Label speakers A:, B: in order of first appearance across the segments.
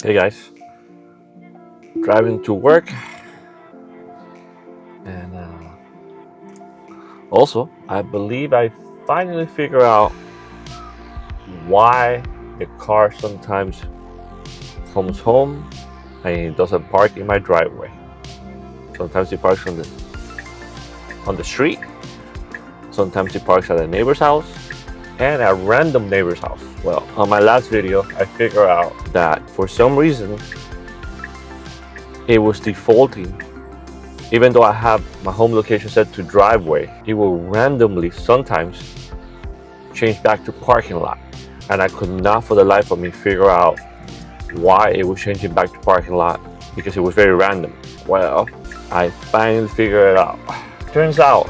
A: Hey guys, driving to work, and also I believe I finally figure out why the car sometimes comes home and it doesn't park in my driveway. Sometimes it parks on the street, sometimes it parks at a neighbor's house, and a random neighbor's house. Well, on my last video, I figured out that for some reason it was defaulting. Even though I have my home location set to driveway, it will randomly sometimes change back to parking lot. And I could not for the life of me figure out why it was changing back to parking lot because it was very random. Well, I finally figured it out. Turns out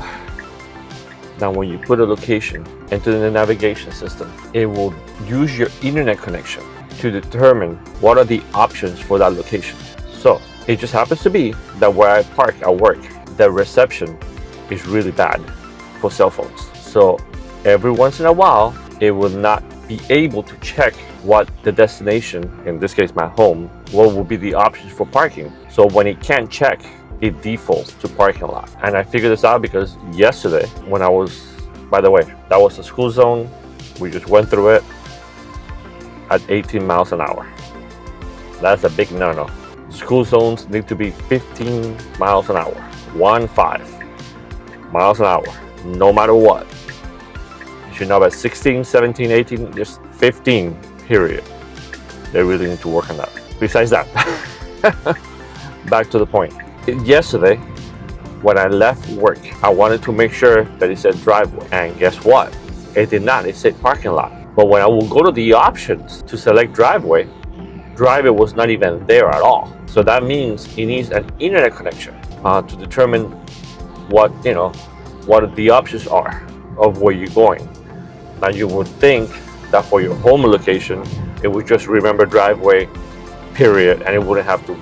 A: that when you put a location into the navigation system, it will use your internet connection to determine what are the options for that location. So it just happens to be that where I park at work, the reception is really bad for cell phones. So every once in a while, it will not be able to check what the destination, in this case my home, what will be the options for parking. So when it can't check, it defaults to parking lot. And I figured this out because yesterday when I was, by the way, that was the school zone. We just went through it at 18 miles an hour. That's a big no-no. School zones need to be 15 miles an hour, 15 miles an hour, no matter what. You should know about 16, 17, 18, just 15, period. They really need to work on that. Besides that, back to the point. Yesterday, when I left work, I wanted to make sure that it said driveway. And guess what? It did not. It said parking lot. But when I will go to the options to select driveway was not even there at all. So that means it needs an internet connection to determine what the options are of where you're going. Now you would think that for your home location, it would just remember driveway, period, and it wouldn't have to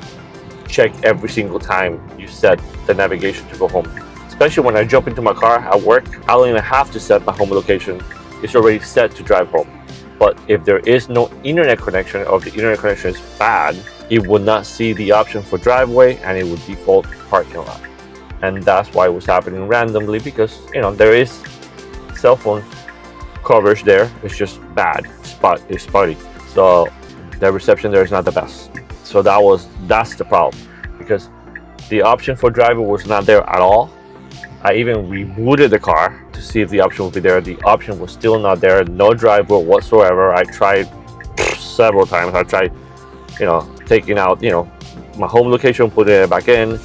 A: check every single time you set the navigation to go home. Especially when I jump into my car at work, I don't even have to set my home location. It's already set to drive home. But if there is no internet connection or the internet connection is bad, it would not see the option for driveway and it would default to parking lot. And that's why it was happening randomly because, there is cell phone coverage there. It's just bad. It's spotty. So the reception there is not the best. So that's the problem because the option for driver was not there at all. I even rebooted the car to see if the option would be there. The option was still not there. No driver whatsoever. I tried several times. I tried, taking out, my home location, putting it back in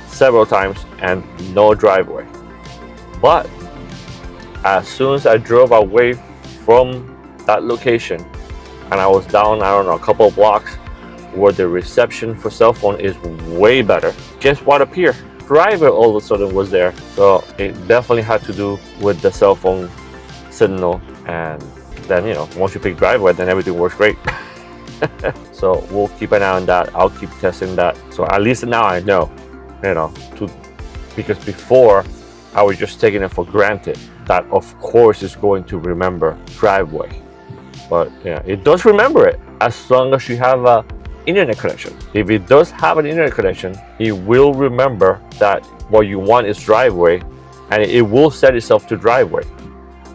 A: several times and no driveway. But as soon as I drove away from that location and I was down, a couple of blocks where the reception for cell phone is way better, guess what appeared? Driver all of a sudden was there. So it definitely had to do with the cell phone signal. And then, once you pick driveway, then everything works great. So we'll keep an eye on that. I'll keep testing that. So at least now I know, because before I was just taking it for granted that of course it's going to remember driveway. But yeah, it does remember it as long as you have a internet connection. If it does have an internet connection, it will remember that what you want is driveway and it will set itself to driveway.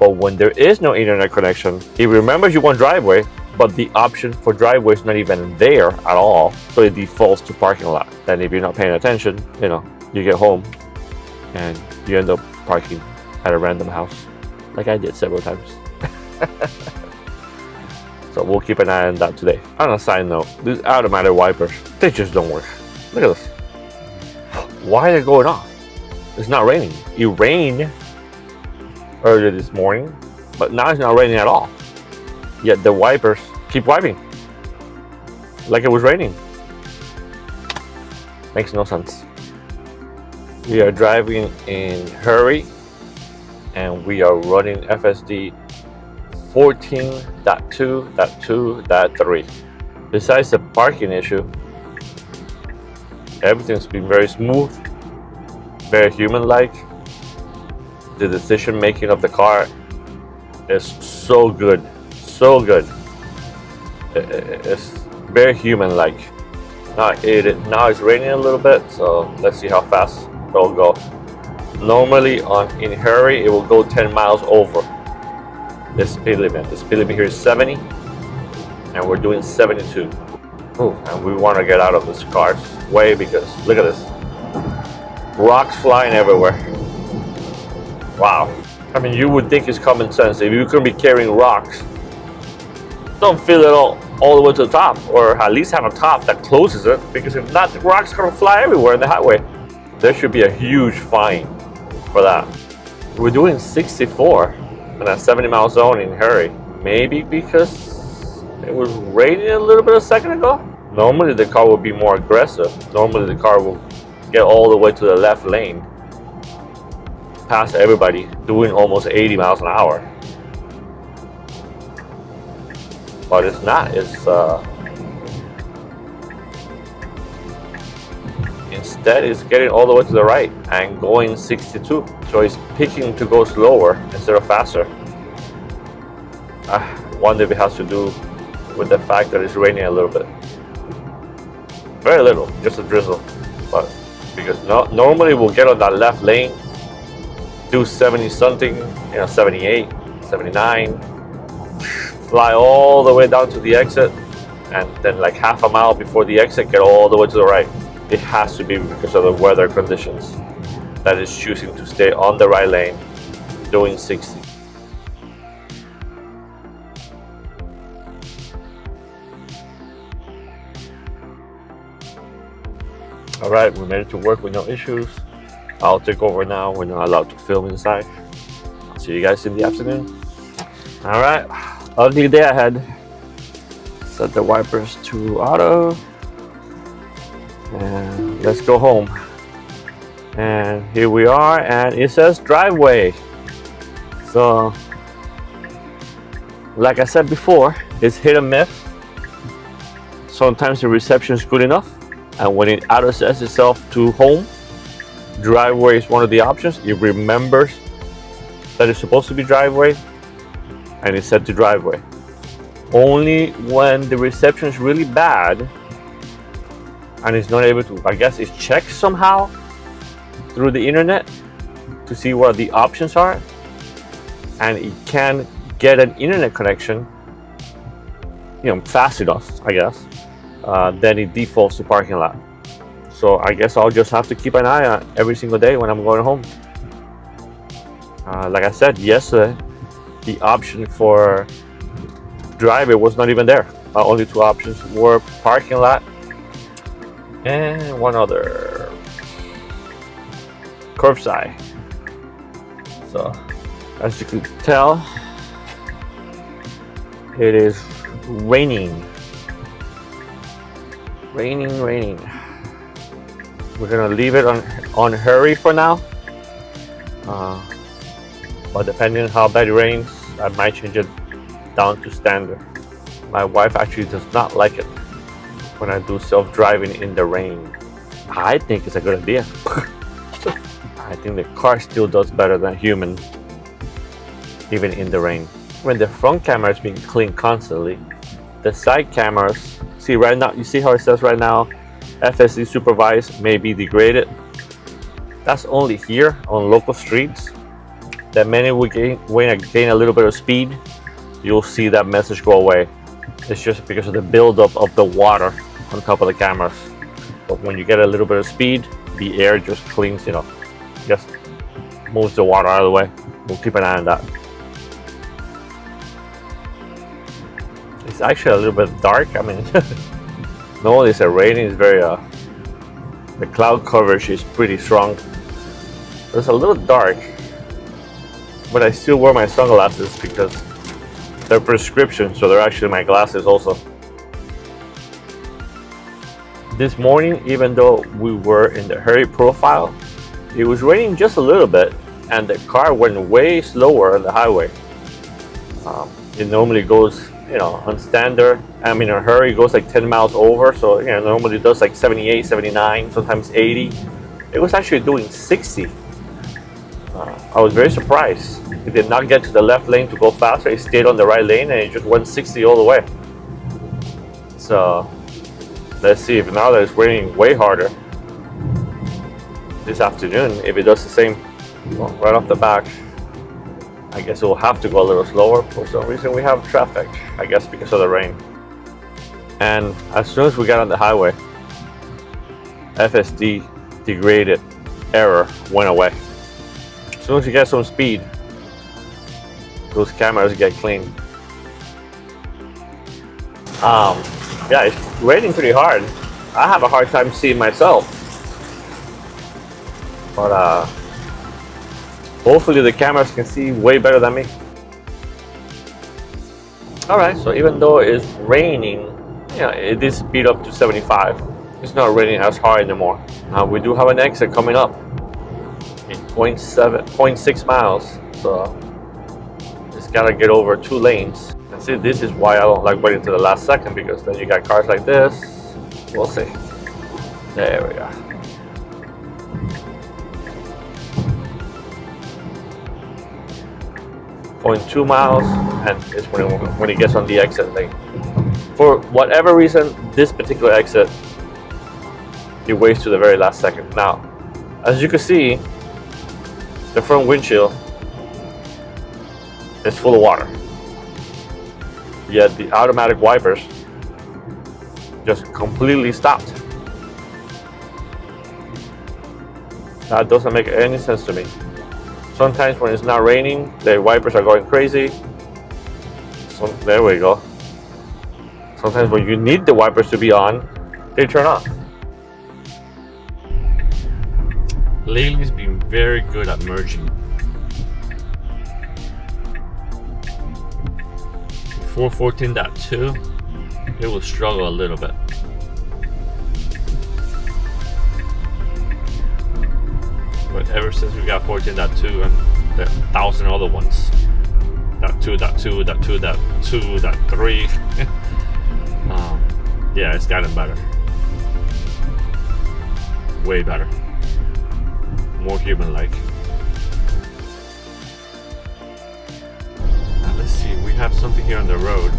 A: But when there is no internet connection, it remembers you want driveway, but the option for driveway is not even there at all. So it defaults to parking lot. Then if you're not paying attention, you get home and you end up parking at a random house like I did several times. So we'll keep an eye on that today. On a side note, these automatic wipers, they just don't work. Look at this. Why are they going off? It's not raining. It rained earlier this morning, but now it's not raining at all. Yet the wipers keep wiping like it was raining. Makes no sense. We are driving in hurry and we are running FSD 14.2.2.3. Besides the parking issue, everything's been very smooth, very human-like. The decision making of the car is so good. It's very human-like. Now it's raining a little bit, so let's see how fast it'll go. Normally in hurry, it will go 10 miles over the speed limit. The speed limit here is 70, and we're doing 72. Ooh, and we want to get out of this car's way because look at this. Rocks flying everywhere. Wow. I mean, you would think it's common sense. If you're going to be carrying rocks, don't fill it all the way to the top, or at least have a top that closes it, because if not, the rocks are going to fly everywhere in the highway. There should be a huge fine for that. We're doing 64 in a 70-mile zone in hurry. Maybe because it was raining a little bit a second ago? Normally the car would be more aggressive. Normally the car will get all the way to the left lane, past everybody, doing almost 80 miles an hour. But it's not. Instead, it's getting all the way to the right and going 62. So it's picking to go slower instead of faster. I wonder if it has to do with the fact that it's raining a little bit. Very little, just a drizzle. But because normally we'll get on that left lane, do 70 something, 78, 79, fly all the way down to the exit, and then like half a mile before the exit, get all the way to the right. It has to be because of the weather conditions that is choosing to stay on the right lane, doing 60. All right, we made it to work with no issues. I'll take over now. We're not allowed to film inside. I'll see you guys in the afternoon. All right, ugly day ahead. Set the wipers to auto. And let's go home. And here we are, and it says driveway. So, like I said before, it's hit and miss. Sometimes the reception is good enough, and when it auto sets itself to home, driveway is one of the options. It remembers that it's supposed to be driveway, and it's set to driveway. Only when the reception is really bad and it's not able to, I guess it's checked somehow through the internet to see what the options are, and it can get an internet connection, fast enough, I guess, then it defaults to parking lot. So I guess I'll just have to keep an eye on every single day when I'm going home. Like I said yesterday, the option for driveway was not even there. Only two options were parking lot and one other, curbside. So as you can tell, it is raining. Raining. We're gonna leave it on hurry for now. But depending on how bad it rains, I might change it down to standard. My wife actually does not like it when I do self-driving in the rain. I think it's a good idea. I think the car still does better than human, even in the rain. When the front camera is being cleaned constantly, the side cameras, see right now, you see how it says right now, FSD supervised may be degraded. That's only here on local streets. The minute we gain a little bit of speed, you'll see that message go away. It's just because of the buildup of the water on top of the cameras. But when you get a little bit of speed, the air just cleans, just moves the water out of the way. We'll keep an eye on that. It's actually a little bit dark. I mean, normally it's raining. It's very, the cloud coverage is pretty strong. It's a little dark, but I still wear my sunglasses because they're prescription, so they're actually my glasses also. This morning, even though we were in the hurry profile, it was raining just a little bit, and the car went way slower on the highway. It normally goes, on standard. I mean, in a hurry, it goes like 10 miles over, so normally it does like 78, 79, sometimes 80. It was actually doing 60. I was very surprised. It did not get to the left lane to go faster. It stayed on the right lane and it just went 60 all the way. So Let's see if now that it's raining way harder this afternoon, if it does the same. Well, right off the bat, I guess it will have to go a little slower. For some reason we have traffic, I guess because of the rain. And as soon as we got on the highway, FSD degraded error went away. As soon as you get some speed, those cameras get clean. Yeah, it's raining pretty hard. I have a hard time seeing myself, but hopefully the cameras can see way better than me. Alright, so even though it's raining, yeah, it is speed up to 75. It's not raining as hard anymore. Now we do have an exit coming up in 0.6 miles, so just gotta get over 2 lanes. And see, this is why I don't like waiting to the last second, because then you got cars like this. We'll see. There we are. .2 miles, and it's when it gets on the exit lane. For whatever reason, this particular exit, it waits to the very last second. Now, as you can see, the front windshield is full of water. Yet the automatic wipers just completely stopped. That doesn't make any sense to me. Sometimes when it's not raining, the wipers are going crazy. So there we go. Sometimes when you need the wipers to be on, they turn off. Lately's been very good at merging. Before 14.2, it will struggle a little bit. But ever since we got 14.2 and the 1,000 other ones, .2, .3, yeah, it's gotten better. Way better. More human-like. Now let's see, we have something here on the road.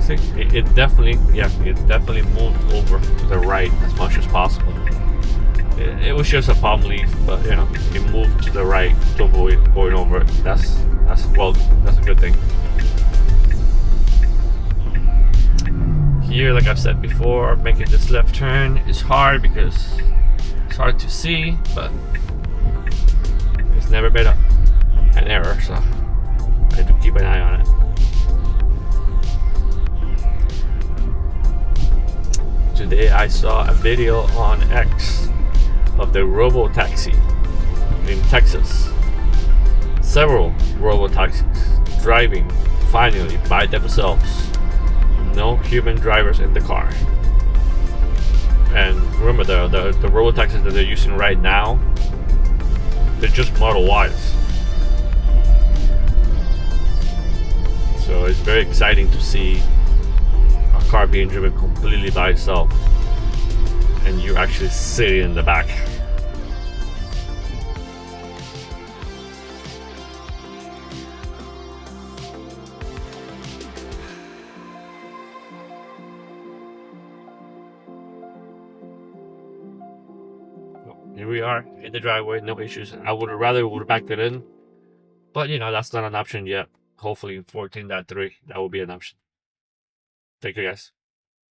A: See, it definitely moved over to the right as much as possible. It was just a palm leaf, but you know, it moved to the right to avoid going over it. That's a good thing. Here, like I've said before, making this left turn is hard because it's hard to see, but it's never been an error, so I do keep an eye on it. Today I saw a video on X of the robo-taxi in Texas. Several robo-taxis driving finally by themselves. No human drivers in the car. And remember, the robo-taxis that they're using right now, they're just Model Ys. So it's very exciting to see a car being driven completely by itself and you actually sitting in the back. Here we are in the driveway, no issues. I would have backed it in, but you know, that's not an option yet. Hopefully in 14.3 that will be an option. Thank you guys.